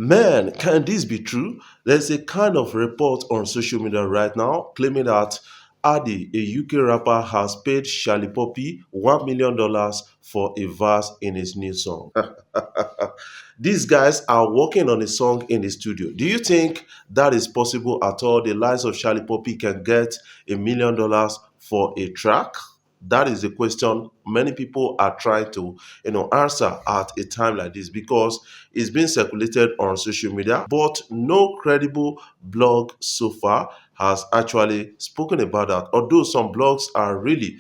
Man, can this be true? There's a kind of report on social media right now claiming that Adi, a UK rapper, has paid Shallipopi $1 million for a verse in his new song. These guys are working on a song in the studio. Do you think that is possible at all? The likes of Shallipopi can get $1 million for a track? That is the question many people are trying to answer at a time like this, because it's been circulated on social media, but no credible blog so far has actually spoken about that, although some blogs are really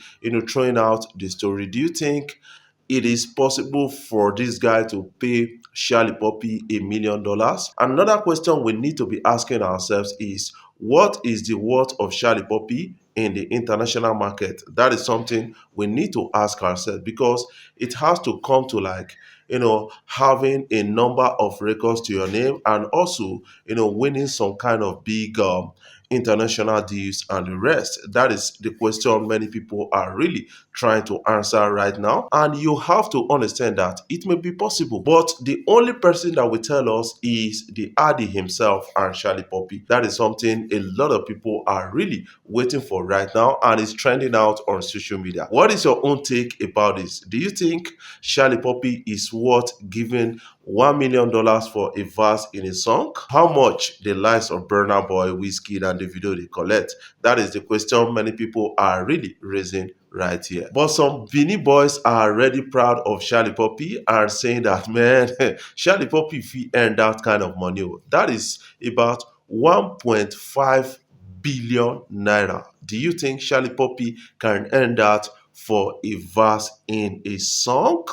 throwing out the story. Do you think it is possible for this guy to pay Shallipopi $1 million? Another question we need to be asking ourselves is, what is the worth of Shallipopi in the international market? That is something we need to ask ourselves, because it has to come to having a number of records to your name, and also winning some kind of big international deals and the rest. That is the question many people are really trying to answer right now. And you have to understand that it may be possible, but the only person that will tell us is the Adi himself and Shallipopi. That is something a lot of people are really waiting for right now, and it's trending out on social media. What is your own take about this? Do you think Shallipopi is worth giving $1 million for a verse in a song? How much the likes of Burna Boy, Whiskey, and Davido they collect? That is the question many people are really raising right here. But some Beanie boys are already proud of Shallipopi and saying that, man, Shallipopi, if he earn that kind of money, that is about 1.5 billion naira. Do you think Shallipopi can earn that for a verse in a song?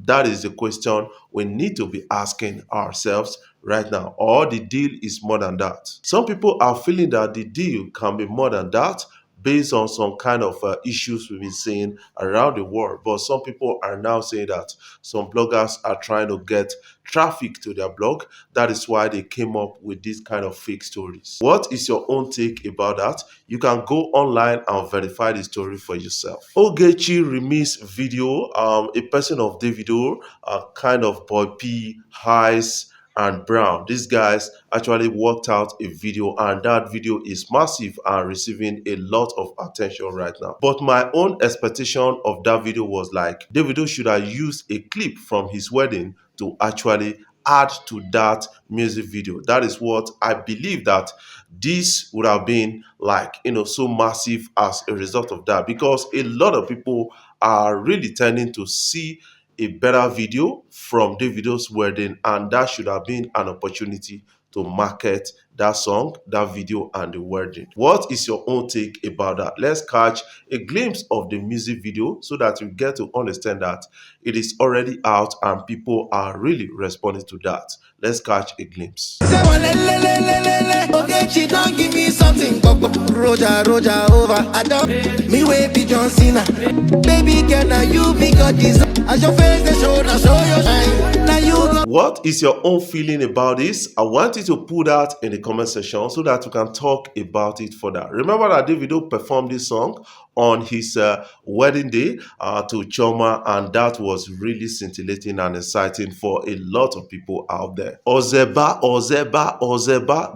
That is the question we need to be asking ourselves right now. Or the deal is more than that. Some people are feeling that the deal can be more than that, based on some kind of issues we've been seeing around the world. But some people are now saying that some bloggers are trying to get traffic to their blog. That is why they came up with these kind of fake stories. What is your own take about that? You can go online and verify the story for yourself. Ogechi remix video, a person of Davido, kind of Boy P, Highs, and Brown. These guys actually worked out a video, and that video is massive and receiving a lot of attention right now. But my own expectation of that video was like, Davido should have used a clip from his wedding to actually add to that music video. That is what I believe, that this would have been like, so massive as a result of that, because a lot of people are really tending to see a better video from Davido's wedding, and that should have been an opportunity to market that song, that video, and the wedding. What is your own take about that? Let's catch a glimpse of the music video so that you get to understand that it is already out and people are really responding to that. Let's catch a glimpse. Okay, she don't give me something. Roger, over. I don't me way be John Cena. Baby girl, now you be got this. As your face they show, now show your shine. Now you go. What is your own feeling about this? I want you to put that in the comment section so that we can talk about it further. Remember that Davido performed this song on his wedding day to Choma, and that was really scintillating and exciting for a lot of people out there. Ozeba,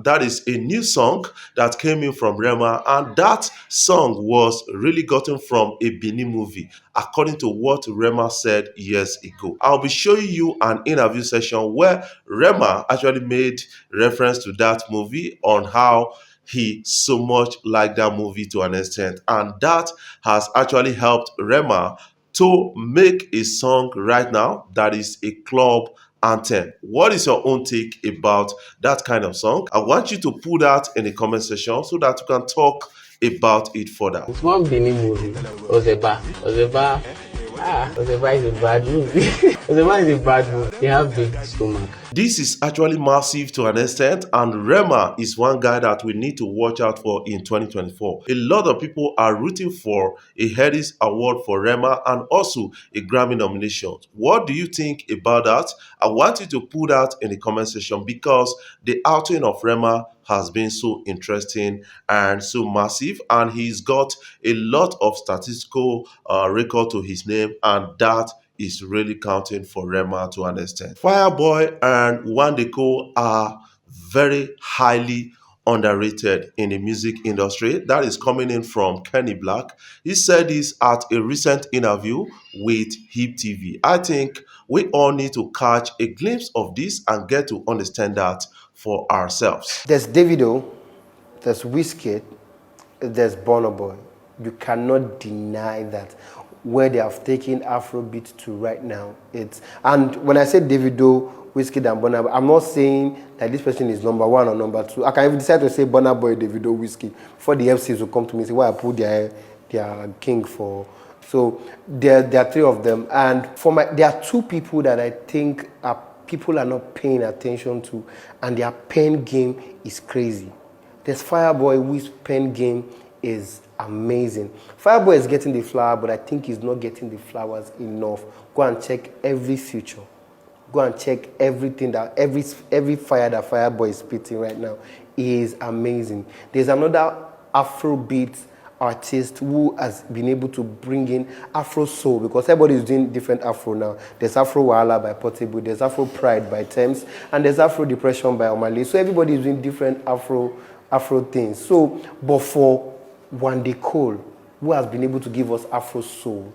that is a new song that came in from Rema, and that song was really gotten from a Benin movie, according to what Rema said years ago. I'll be showing you an interview session where Rema actually made reference to that movie, on how he so much liked that movie to an extent, and that has actually helped Rema to make a song right now that is a club anthem. What is your own take about that kind of song? I want you to put that in the comment section so that we can talk about it further. It's one Benin movie, Ozeba. Ozeba is a bad movie. Ozeba is a bad movie. They have big stomach. This is actually massive to an extent, and Rema is one guy that we need to watch out for in 2024. A lot of people are rooting for a Headies Award for Rema and also a Grammy nomination. What do you think about that? I want you to put that in the comment section, because the outing of Rema has been so interesting and so massive, and he's got a lot of statistical record to his name, and that is really counting for Rema to an extent. Fireboy and Wandeko are very highly underrated in the music industry. That is coming in from Kenny Black. He said this at a recent interview with Hip TV. I think we all need to catch a glimpse of this and get to understand that for ourselves. There's Davido, there's Wizkid, there's Burna Boy. You cannot deny that where they have taken Afrobeat to right now. And when I say Davido, Wizkid and Burna Boy, I'm not saying that this person is number one or number two. I can even decide to say Burna Boy, Davido, Wizkid before the FCs will come to me and say why I put their king for. So there are three of them, and there are two people that I think people are not paying attention to, and their pen game is crazy. There's Fireboy, whose pen game is amazing. Fireboy is getting the flower, but I think he's not getting the flowers enough. Go and check every feature. Go and check everything that every fire that Fireboy is spitting right now is amazing. There's another Afrobeat artist who has been able to bring in Afro Soul, because everybody is doing different Afro now. There's Afro Wahala by Portable, there's Afro Pride by Thames, and there's Afro Depression by Omale. So everybody is doing different Afro things. So, but for Wande Cole, who has been able to give us Afro Soul,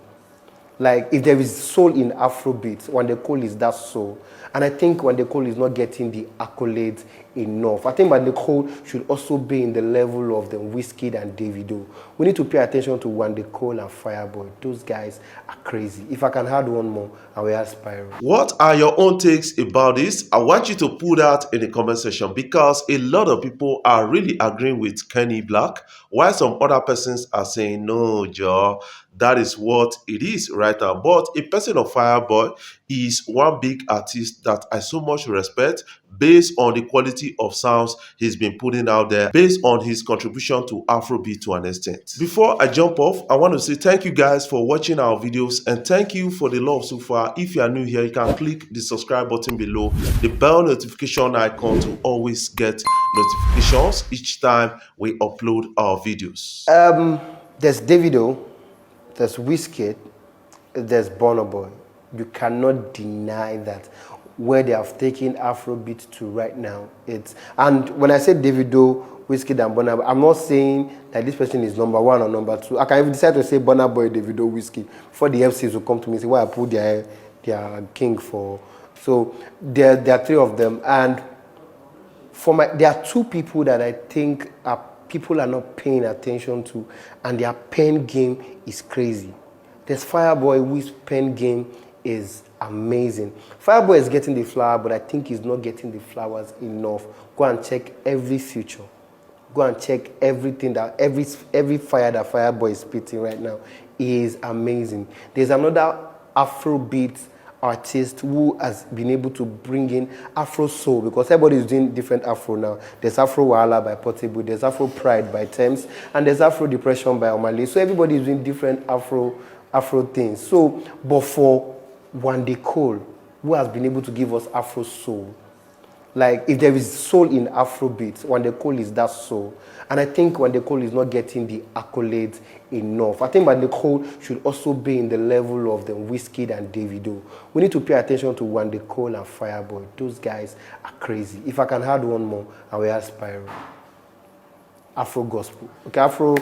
like if there is soul in Afrobeat, Wande Cole is that soul. And I think Wande Cole is not getting the accolades enough. I think Wande Cole should also be in the level of the Wizkid and Davido. We need to pay attention to Wande Cole and Fireboy. Those guys are crazy. If I can add one more, I will add Spyro. What are your own takes about this? I want you to put that in the comment section, because a lot of people are really agreeing with Kenny Black, while some other persons are saying, no, Joe, that is what it is right now. But a person of Fireboy is one big artist that I so much respect, based on the quality of sounds he's been putting out there, based on his contribution to Afrobeat to an extent. Before I jump off, I want to say thank you guys for watching our videos, and thank you for the love so far. If you are new here, you can click the subscribe button below, the bell notification icon to always get notifications each time we upload our videos. There's Davido, there's Wizkid, there's Burna Boy. You cannot deny that where they have taken Afrobeat to right now. And when I say Davido, Wizkid and Burna Boy, I'm not saying that this person is number one or number two. I can even decide to say Burna Boy, Davido, Wizkid before the FCs will come to me and say why I put their king for. So there are three of them, and there are two people that I think people are not paying attention to, and their pen game is crazy. There's Fireboy, whose pen game is amazing. Fireboy is getting the flower, but I think he's not getting the flowers enough. Go and check every feature. Go and check everything that every fire that Fireboy is spitting right now is amazing. There's another Afrobeat artist who has been able to bring in Afro Soul, because everybody is doing different Afro now. There's Afro Wahala by Portable, there's Afro Pride by Thames, and there's Afro Depression by Omale. So everybody is doing different Afro things. So, but for Wande Cole, who has been able to give us Afro Soul, like if there is soul in Afrobeat, Wande Cole is that soul. And I think Wande Cole is not getting the accolades enough. I think Wande Cole should also be in the level of the Wizkid and Davido. We need to pay attention to Wande Cole and Fireboy. Those guys are crazy. If I can add one more, I will add Spyro. Afro gospel. Okay, Afro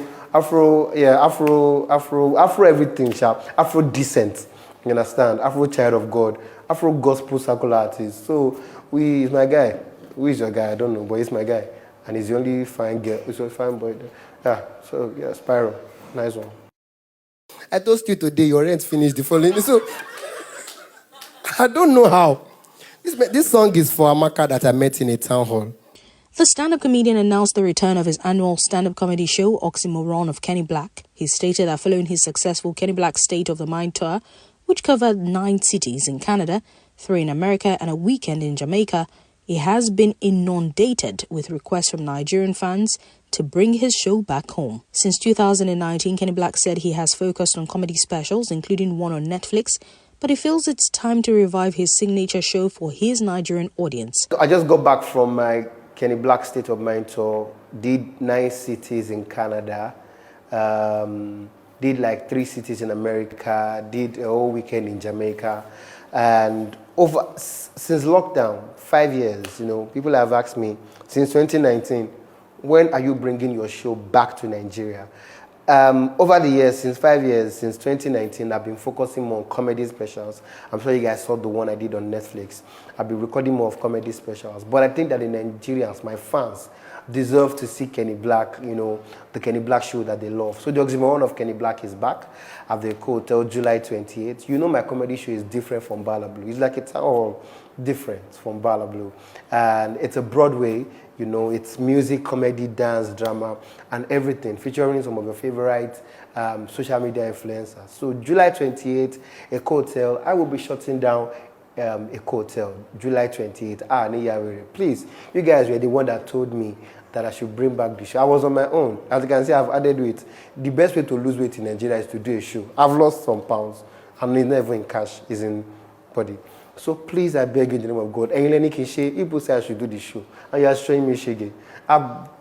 everything, sharp. Afro decent. You understand? Afro child of God. Afro gospel circle artist. So he's my guy. Who is your guy? I don't know, but he's my guy. And he's the only fine girl. He's a fine boy. Yeah, so yeah, Spyro. Nice one. I told you today your rent finished the following. So I don't know how. This song is for Amaka that I met in a town hall. The stand-up comedian announced the return of his annual stand-up comedy show, Oxymoron of Kenny Black. He stated that following his successful Kenny Black State of the Mind tour, which covered 9 cities in Canada, 3 in America, and a weekend in Jamaica, he has been inundated with requests from Nigerian fans to bring his show back home. Since 2019, Kenny Black said he has focused on comedy specials, including one on Netflix, but he feels it's time to revive his signature show for his Nigerian audience. I just got back from my Kenny Black State of Mind tour, did 9 cities in Canada, did like 3 cities in America, did a whole weekend in Jamaica, and since lockdown, 5 years, people have asked me since 2019, when are you bringing your show back to Nigeria? Over the years, since 5 years, since 2019, I've been focusing more on comedy specials. I'm sure you guys saw the one I did on Netflix. I've been recording more of comedy specials. But I think that the Nigerians, my fans, deserve to see Kenny Black, the Kenny Black show that they love. So the oxymoron of Kenny Black is back at the Hotel July 28th. My comedy show is different from Bala Blue. It's like it's all different from Bala Blue. And it's a Broadway. It's music, comedy, dance, drama, and everything, featuring some of your favorite social media influencers. So July 28th, a hotel. I will be shutting down a hotel, July 28th. Please, you guys were the one that told me that I should bring back the show. I was on my own. As you can see, I've added weight. The best way to lose weight in Nigeria is to do a show. I've lost some pounds, and it's never in cash, it's in body. So please, I beg you in the name of God. And Eleni Kishe, people say I should do the show, and you are showing me shege.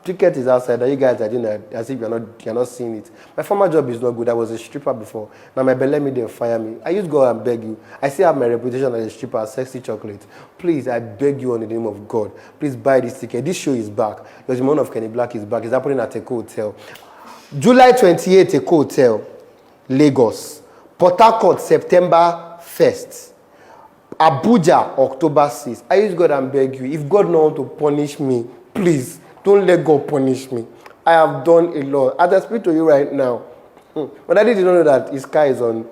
Ticket is outside. That you guys are doing as if you're not seeing it. My former job is not good. I was a stripper before. Now my belly me they fire me. I used to go and beg you. I still have my reputation as a stripper, as sexy chocolate. Please, I beg you in the name of God. Please buy this ticket. This show is back. The Oxymoron of Kenny Black is back. It's happening at Eco Hotel. July 28th, Eco Hotel, Lagos. Port Harcourt, September 1st. Abuja, October 6th. I use God and beg you, if God knows to punish me, please, don't let God punish me. I have done a lot. As I speak to you right now, but I didn't know that his car is on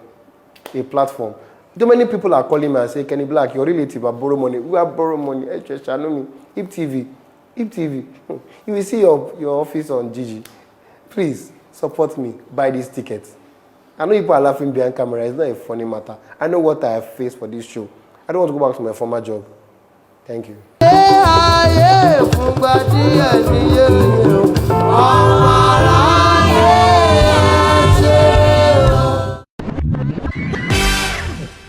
a platform. Too many people are calling me and say, Kenny Black, your relative, I borrow money. We have borrow money. I know me. Hip TV. You will see your office on Gigi. Please, support me. Buy these tickets. I know people are laughing behind camera. It's not a funny matter. I know what I have faced for this show. I don't want to go back to my former job. Thank you.